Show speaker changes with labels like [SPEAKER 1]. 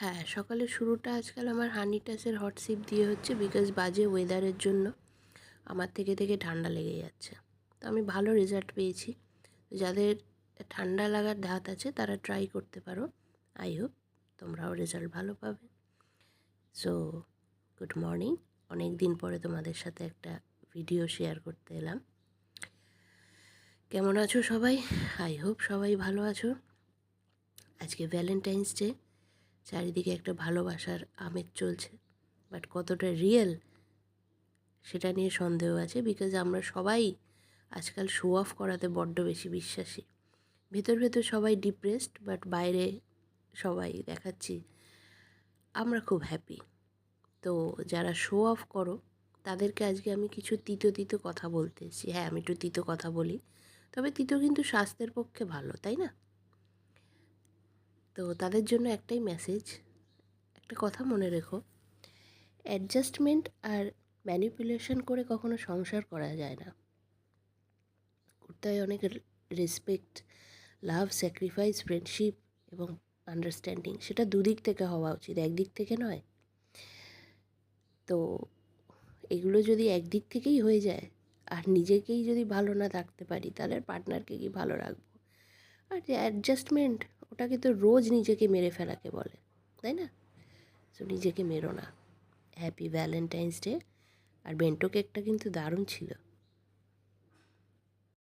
[SPEAKER 1] হ্যাঁ, সকালের শুরুটা আজকাল আমার হানি টাচের হট সিপ দিয়ে হচ্ছে, বিকজ বাজে ওয়েদারের জন্য আমার থেকে থেকে ঠান্ডা লেগে যাচ্ছে। তো আমি ভালো রেজাল্ট পেয়েছি। তো যাদের ঠান্ডা লাগার ধাত আছে তারা ট্রাই করতে পারো। আই হোপ তোমরাও রেজাল্ট ভালো পাবে। So good morning. অনেক দিন পরে তোমাদের সাথে একটা ভিডিও শেয়ার করতে এলাম। কেমন আছো সবাই? আই হোপ সবাই ভালো আছো। আজকে ভ্যালেন্টাইন্স ডে, চারিদিকে একটা ভালোবাসার আমেজ চলছে, বাট কতটা রিয়েল সেটা নিয়ে সন্দেহ আছে। বিকজ আমরা সবাই আজকাল শো অফ করাতে বড্ড বেশি বিশ্বাসী। ভেতর ভেতর সবাই ডিপ্রেসড, বাট বাইরে সবাই দেখাচ্ছি আমরা খুব হ্যাপি। তো যারা শো অফ করো তাদেরকে আজকে আমি কিছু তিতো তিতো কথা বলতে এসেছি। হ্যাঁ, আমি একটু তিতো কথা বলি, তবে তিতো কিন্তু স্বাস্থ্যের পক্ষে ভালো, তাই না? তো তাদের জন্য একটাই মেসেজ, একটা কথা মনে রেখো, অ্যাডজাস্টমেন্ট আর ম্যানিপুলেশন করে কখনো সংসার করা যায় না। করতে হয় অনেক রেসপেক্ট, লাভ, স্যাক্রিফাইস, ফ্রেন্ডশিপ এবং আন্ডারস্ট্যান্ডিং। সেটা দুদিক থেকে হওয়া উচিত, একদিক থেকে নয়। তো এগুলো যদি একদিক থেকেই হয়ে যায় আর নিজেকেই যদি ভালো না থাকতে পারি, তাহলে পার্টনারকে কি ভালো রাখবো? আর যে অ্যাডজাস্টমেন্ট, ওটাকে তো রোজ নিজেকে মেরে ফেলাকে বলে, তাই না? তো নিজেকে মেরো না। Happy Valentine's day. আর বেন্টো কেকটা কিন্তু দারুণ ছিল।